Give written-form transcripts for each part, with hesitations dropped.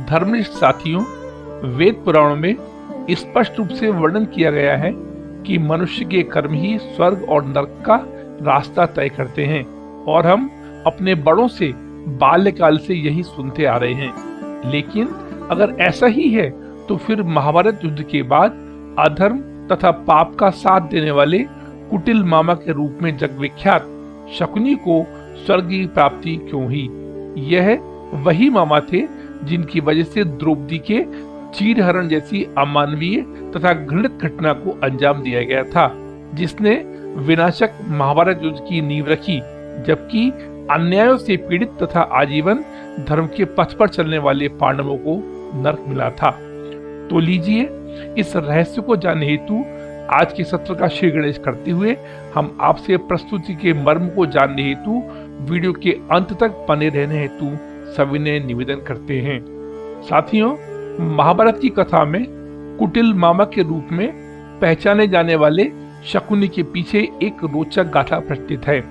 धर्मनिष्ठ साथियों, वेद पुराणों में स्पष्ट रूप से वर्णन किया गया है कि मनुष्य के कर्म ही स्वर्ग और नरक का रास्ता तय करते हैं, और हम अपने बड़ों से बाल्यकाल से यही सुनते आ रहे हैं। लेकिन अगर ऐसा ही है तो फिर महाभारत युद्ध के बाद अधर्म तथा पाप का साथ देने वाले कुटिल मामा के रूप में जगविख्यात शकुनी को स्वर्ग की प्राप्ति क्यों हुई? यह वही मामा थे जिनकी वजह से द्रौपदी के चीरहरण जैसी अमानवीय तथा घृणित घटना को अंजाम दिया गया था, जिसने विनाशक महाभारत युद्ध की नींव रखी, जबकि अन्यायों से पीड़ित तथा आजीवन धर्म के पथ पर चलने वाले पांडवों को नरक मिला था। तो लीजिए, इस रहस्य को जानने हेतु आज के सत्र का श्री गणेश करते हुए हम आपसे प्रस्तुति के मर्म को जानने हेतु वीडियो के अंत तक बने रहने हेतु सविनय निवेदन करते हैं। साथियों, महाभारत की कथा में कुटिल मामा के रूप में पहचाने जाने वाले शकुनी के पीछे एक रोचक गाथा प्रचलित है।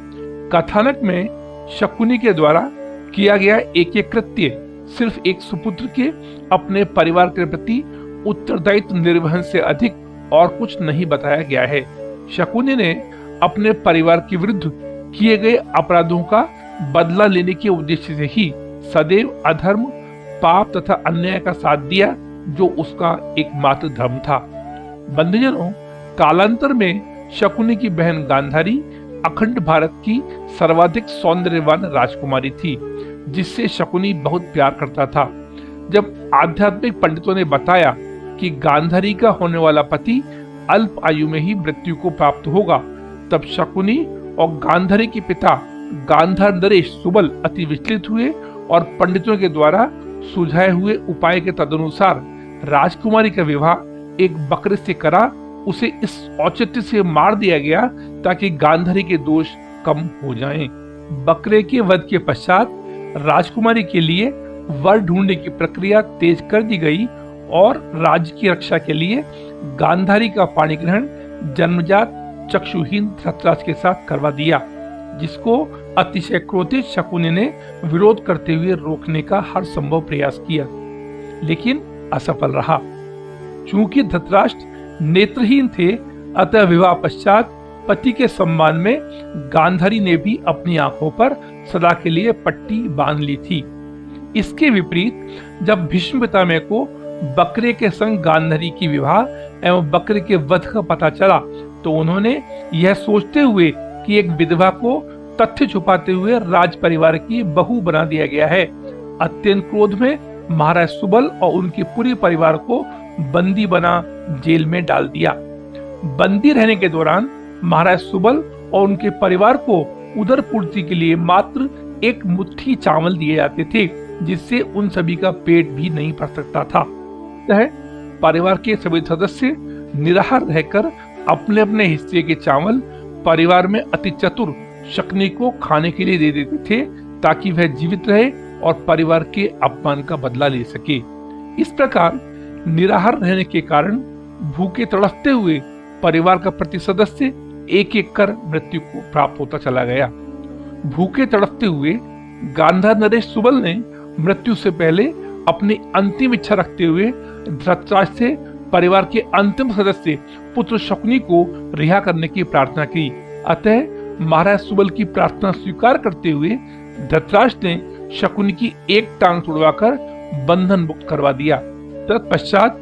कथानक में शकुनी के द्वारा किया गया एक कृत्य सिर्फ एक सुपुत्र के अपने परिवार के प्रति उत्तरदायित्व निर्वहन से अधिक और कुछ नहीं बताया गया है। शकुनी ने अपने परिवार के विरुद्ध किए गए अपराधों का बदला लेने के उद्देश्य से ही सदैव अधर्म, पाप तथा अन्याय का साथ दिया, जो उसका एकमात्र धर्म था। बंधुजनों, कालांतर में शकुनी की बहन गांधारी अखंड भारत की सर्वाधिक सौंदर्यवान राजकुमारी थी, जिससे शकुनी बहुत प्यार करता था। जब आध्यात्मिक पंडितों ने बताया कि गांधारी का होने वाला पति अल्प आयु में ही मृत्यु को प्राप्त होगा, तब शकुनी और गांधारी के पिता गांधार नरेश सुबल अति विचलित हुए और पंडितों के द्वारा सुझाए हुए उपाय के तदनुसार राजकुमारी का विवाह एक बकरे से करा उसे इस औचित्य से मार दिया गया ताकि गांधारी के दोष कम हो जाएं। बकरे के वध के पश्चात राजकुमारी के लिए वर ढूंढने की प्रक्रिया तेज कर दी गई और राज्य की रक्षा के लिए गांधारी का पाणी ग्रहण जन्मजात चक्षुहीन धृतराष्ट्र के साथ करवा दिया, जिसको अतिशय क्रोधित शकुनी ने विरोध करते हुए रोकने का हर संभव प्रयास किया, लेकिन असफल रहा। चूंकि धृतराष्ट्र नेत्रहीन थे, अतः विवाह पश्चात पति के सम्मान में गांधारी ने भी अपनी आंखों पर सदा के लिए पट्टी बांध ली थी। इसके विपरीत जब भीष्म पितामह को बकरे के संग गांधारी की विवाह एवं बकरे के वध का पता चला, तो उन्होंने यह सोचते हुए कि एक विधवा को तथ्य छुपाते हुए राज परिवार की बहू बना दिया गया है, अत्यंत क्रोध में महाराज सुबल और उनके पूरे परिवार को बंदी बना जेल में डाल दिया। बंदी रहने के दौरान महाराज सुबल और उनके परिवार को उदर पूर्ति के लिए मात्र एक मुट्ठी चावल दिए जाते थे, जिससे उन सभी का पेट भी नहीं भर सकता था। परिवार के सभी सदस्य निराहार रहकर अपने अपने हिस्से के चावल परिवार में अति चतुर शकुनी को खाने के लिए दे देते थे, ताकि वह जीवित रहे और परिवार के अपमान का बदला ले सके। इस प्रकार निराहार रहने के कारण भूखे तड़पते हुए परिवार का प्रति सदस्य एक एक कर मृत्यु को प्राप्त होता चला गया। भूखे तड़पते हुए गांधार नरेश सुबल ने मृत्यु से पहले अपनी अंतिम इच्छा रखते हुए धृतराष्ट्र से परिवार के अंतिम सदस्य पुत्र शकुनी को रिहा करने की प्रार्थना की। अतः महाराज सुबल की प्रार्थना स्वीकार करते हुए धृतराष्ट्र ने शकुनी की एक टांग तोड़वाकर बंधन मुक्त करवा दिया। तत्पश्चात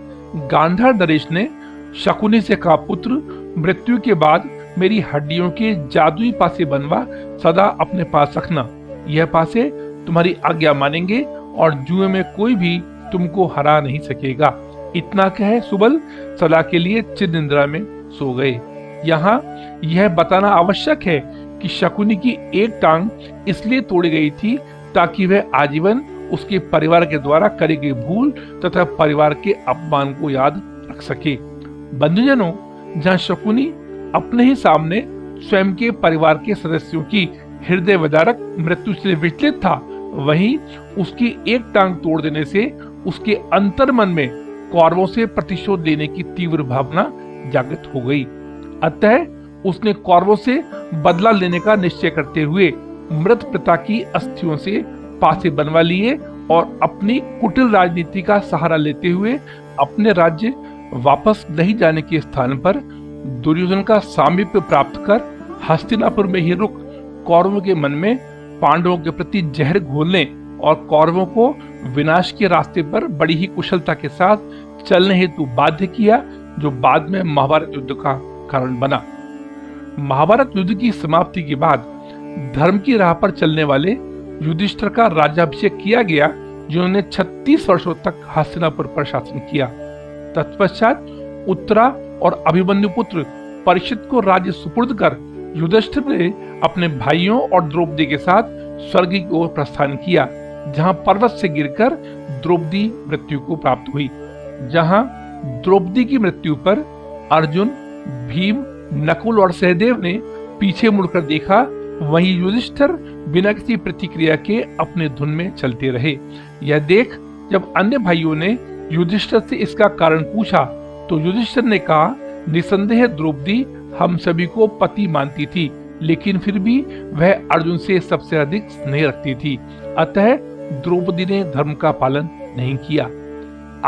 गांधार नरेश ने शकुनी से कहा, पुत्र, मृत्यु के बाद मेरी हड्डियों के जादुई पासे बनवा सदा अपने पास रखना। यह पासे तुम्हारी आज्ञा मानेंगे और जुए में कोई भी तुमको हरा नहीं सकेगा। इतना कहे सुबल सदा के लिए चिर निद्रा में सो गए। यहाँ यह बताना आवश्यक है कि शकुनी की एक टांग इसलिए तोड़ी गई थी ताकि वह आजीवन उसके परिवार के द्वारा करी गई भूल तथा परिवार के अपमान को याद रख सके। बंधुजनों, जहाँ शकुनी अपने ही सामने स्वयं के परिवार के सदस्यों की हृदय विदारक मृत्यु से विचलित था, वहीं उसकी एक टांग तोड़ देने से उसके अंतर्मन में कौरवों से प्रतिशोध लेने की तीव्र भावना जागृत हो गई। अतः उसने कौरवों से बदला लेने का निश्चय करते हुए मृत पिता की अस्थियों से पासे बनवा लिए और अपनी कुटिल राजनीति का सहारा लेते हुए अपने राज्य वापस नहीं जाने के स्थान पर दुर्योधन का सामीप्य प्राप्त कर हस्तिनापुर में ही रुक कौरवों के मन में पांडवों के प्रति जहर घोलने और कौरवों को विनाश के रास्ते पर बड़ी ही कुशलता के साथ चलने हेतु बाध्य किया, जो बाद में महाभारत युद्ध का कारण बना। महाभारत युद्ध की समाप्ति के बाद धर्म की राह पर चलने वाले युधिष्ठिर का राज्याभिषेक किया गया, जिन्होंने 36 वर्षों तक हस्तिनापुर पर शासन किया। तत्पश्चात उत्तरा और अभिमन्यु पुत्र परीक्षित को राज्य सुपुर्द कर युधिष्ठिर ने अपने भाइयों और द्रौपदी के साथ स्वर्ग की ओर प्रस्थान किया, जहां पर्वत से गिरकर द्रौपदी मृत्यु को प्राप्त हुई। जहां द्रौपदी की मृत्यु पर अर्जुन, भीम, नकुल और सहदेव ने पीछे मुड़कर देखा, वहीं युधिष्ठिर बिना किसी प्रतिक्रिया के अपने धुन में चलते रहे। यह देख जब अन्य भाइयों ने युधिष्ठिर से इसका कारण पूछा तो युधिष्ठिर ने कहा, निसंदेह द्रौपदी हम सभी को पति मानती थी, लेकिन फिर भी वह अर्जुन से सबसे अधिक स्नेह रखती थी, अतः द्रौपदी ने धर्म का पालन नहीं किया।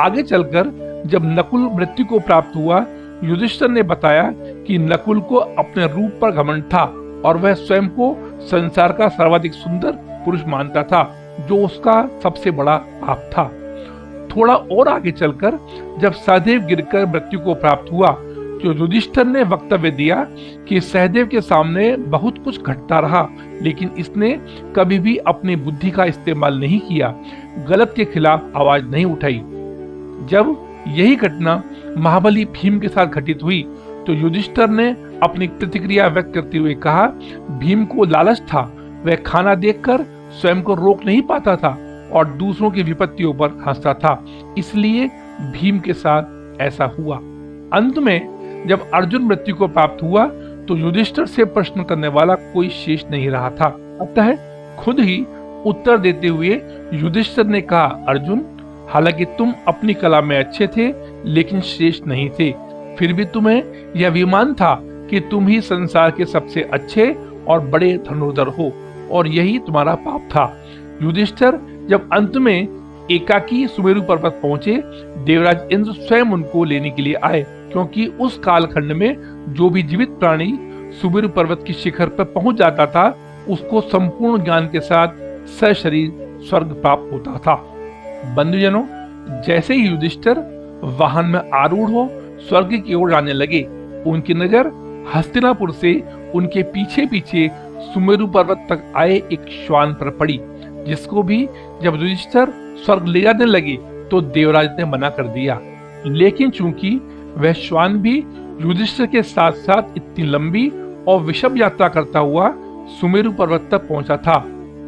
आगे चलकर जब नकुल मृत्यु को प्राप्त हुआ, युधिष्ठिर ने बताया कि नकुल को अपने रूप पर घमंड था और वह स्वयं को संसार का सर्वाधिक सुंदर पुरुष मानता था, जो उसका सबसे बड़ा पाप था। थोड़ा और आगे चलकर जब सहदेव गिरकर मृत्यु को प्राप्त हुआ, तो युधिष्ठिर ने वक्तव्य दिया कि सहदेव के सामने बहुत कुछ घटता रहा, लेकिन इसने कभी भी अपनी बुद्धि का इस्तेमाल नहीं किया, गलत के खिलाफ आवाज नहीं उठाई। जब यही घटना महाबली भीम के साथ घटित हुई तो युधिष्ठिर ने अपनी प्रतिक्रिया व्यक्त करते हुए कहा, भीम को लालच था, वह खाना देखकर स्वयं को रोक नहीं पाता था और दूसरों की विपत्तियों पर हंसता था, इसलिए भीम के साथ ऐसा हुआ। अंत में जब अर्जुन मृत्यु को प्राप्त हुआ तो युधिष्ठिर से प्रश्न करने वाला कोई शेष नहीं रहा था, अतः खुद ही उत्तर देते हुए युधिष्ठिर ने कहा, अर्जुन, हालांकि तुम अपनी कला में अच्छे थे लेकिन श्रेष्ठ नहीं थे, फिर भी तुम्हें यह अभिमान था कि तुम ही संसार के सबसे अच्छे और बड़े धनुर्धर हो, और यही तुम्हारा पाप था। युधिष्ठिर जब अंत में एकाकी सुमेरु पर्वत पहुंचे, देवराज इंद्र स्वयं उनको लेने के लिए आए, क्योंकि उस कालखंड में जो भी जीवित प्राणी सुमेरु पर्वत की शिखर पर पहुंच जाता था, उसको संपूर्ण ज्ञान के साथ सशरीर स्वर्ग प्राप्त होता था। बंधुजनों, जैसे ही युधिष्ठिर वाहन में आरूढ़ हो स्वर्ग की ओर जाने लगे, उनकी नजर हस्तिनापुर से उनके पीछे पीछे सुमेरु पर्वत तक आए एक श्वान पर पड़ी, जिसको भी जब युधिष्ठिर स्वर्ग ले जाने लगे तो देवराज ने मना कर दिया। लेकिन चूंकि वह श्वान भी युधिष्ठिर के साथ साथ इतनी लंबी और विषम यात्रा करता हुआ सुमेरु पर्वत तक पहुंचा था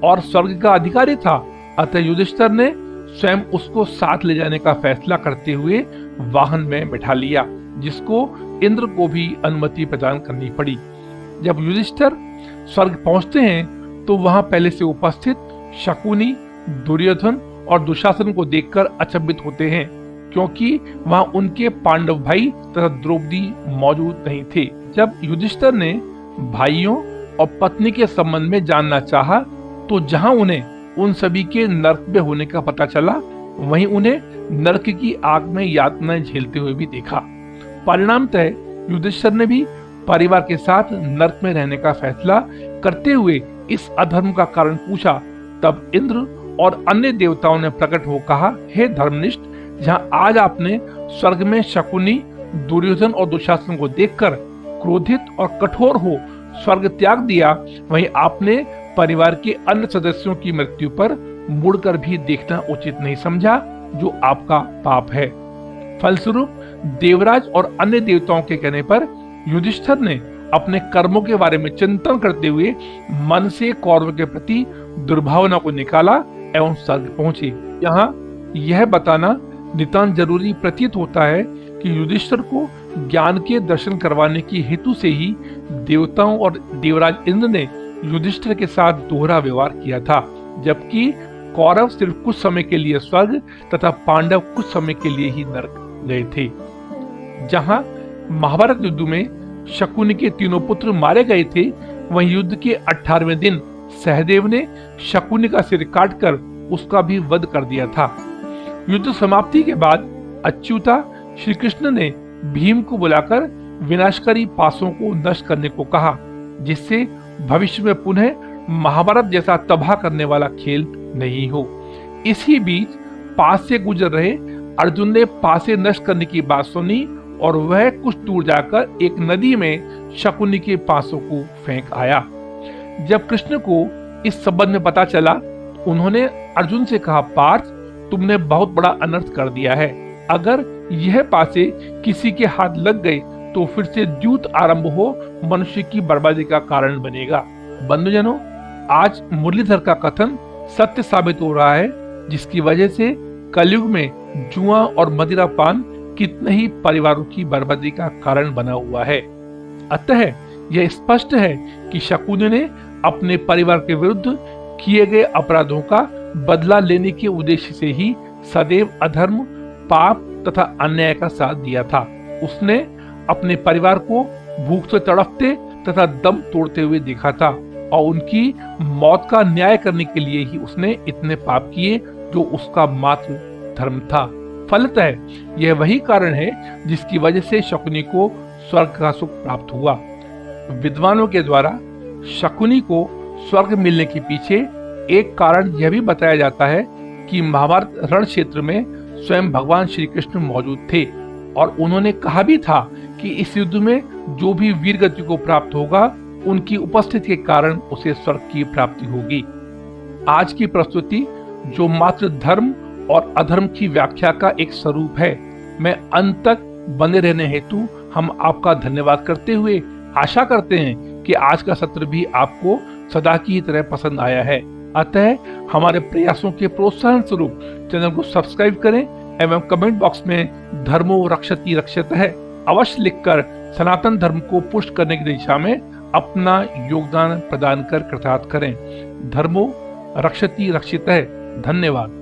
और स्वर्ग का अधिकारी था, अतः युधिष्ठिर ने स्वयं उसको साथ ले जाने का फैसला करते हुए वाहन में बैठा लिया, जिसको इंद्र को भी अनुमति प्रदान करनी पड़ी। जब युधिष्ठिर स्वर्ग पहुंचते हैं तो वहां पहले से उपस्थित शकुनी, दुर्योधन और दुशासन को देखकर अचंभित होते हैं, क्योंकि वहां उनके पांडव भाई तथा द्रौपदी मौजूद नहीं थे। जब युधिष्ठिर ने भाइयों और पत्नी के संबंध में जानना चाहा, तो जहां उन्हें उन सभी के नरक में होने का पता चला, वहीं उन्हें नरक की आग में यातनाएं झेलते हुए भी देखा। परिणामतः युधिष्ठिर ने भी परिवार के साथ नरक में रहने का फैसला करते हुए इस अधर्म का कारण पूछा। तब इंद्र और अन्य देवताओं ने प्रकट हो कहा, हे धर्मनिष्ठ, जहां आज आपने स्वर्ग में शकुनी, दुर्योधन और दुशासन को देखकर क्रोधित और कठोर हो स्वर्ग त्याग दिया, वहीं आपने परिवार के अन्य सदस्यों की मृत्यु पर मुड़कर भी देखना उचित नहीं समझा, जो आपका पाप है। फलस्वरूप देवराज और अन्य देवताओं के कहने पर युधिष्ठिर ने अपने कर्मों के बारे में चिंतन करते हुए मन से कौरव के प्रति दुर्भावना को निकाला एवं स्वर्ग पहुंचे। यहाँ यह बताना नितांत जरूरी प्रतीत होता है कि युधिष्ठिर को ज्ञान के दर्शन करवाने की हेतु से ही देवताओं और देवराज इंद्र ने युधिष्ठिर के साथ दोहरा व्यवहार किया था, जबकि कौरव सिर्फ कुछ समय के लिए स्वर्ग तथा पांडव कुछ समय के लिए ही नरक गए थे। जहां महाभारत युद्ध में शकुनी के तीनों पुत्र मारे गए थे, वहीं युद्ध के 18वें दिन सहदेव ने शकुनी का सिर काटकर उसका भी वध कर दिया था। युद्ध समाप्ति के बाद अच्युता श्री कृष्ण ने भीम को बुलाकर विनाशकारी पासों को नष्ट करने को कहा, जिससे भविष्य में पुनः महाभारत जैसा तबाह करने वाला खेल नहीं हो। इसी बीच पास से गुजर रहे अर्जुन ने पासे नष्ट करने की बात सुनी और वह कुछ दूर जाकर एक नदी में शकुनी के पासों को फेंक आया। जब कृष्ण को इस संबंध में पता चला, उन्होंने अर्जुन से कहा, पार्थ, तुमने बहुत बड़ा अनर्थ कर दिया है। अगर यह पासे किसी के हाथ लग गए तो फिर से द्यूत आरंभ हो मनुष्य की बर्बादी का कारण बनेगा। बंधुजनों, आज मुरलीधर का कथन सत्य साबित हो रहा है, जिसकी वजह से कलयुग में जुआ और मदिरा पान कितने ही परिवारों की बर्बादी का कारण बना हुआ है। अतः यह स्पष्ट है कि शकुनी ने अपने परिवार के विरुद्ध किए गए अपराधों का बदला लेने के उद्देश्य से ही सदैव अधर्म, पाप तथा अन्याय का साथ दिया था। उसने अपने परिवार को भूख से तड़पते तथा दम तोड़ते हुए देखा था और उनकी मौत का न्याय करने के लिए ही उसने इतने पाप किए जो उसका मात्र धर्म था। फलतः यह वही कारण है जिसकी वजह से शकुनी को स्वर्ग का सुख प्राप्त हुआ। विद्वानों के द्वारा शकुनी को स्वर्ग मिलने के पीछे एक कारण यह भी बताया जाता है कि महाभारत रण क्षेत्र में स्वयं भगवान श्री कृष्ण मौजूद थे और उन्होंने कहा भी था कि इस युद्ध में जो भी वीर गति को प्राप्त होगा, उनकी उपस्थिति के कारण उसे स्वर्ग की प्राप्ति होगी। आज की प्रस्तुति जो मात्र धर्म और अधर्म की व्याख्या का एक स्वरूप है, मैं अंत तक बने रहने हेतु हम आपका धन्यवाद करते हुए आशा करते हैं कि आज का सत्र भी आपको सदा की तरह पसंद आया है। अतः हमारे प्रयासों के प्रोत्साहन स्वरूप चैनल को सब्सक्राइब करें एवं कमेंट बॉक्स में धर्मो रक्षति रक्षतः अवश्य लिखकर सनातन धर्म को पुष्ट करने की दिशा में अपना योगदान प्रदान कर कृतार्थ करें। धर्मो रक्षति रक्षितः। धन्यवाद।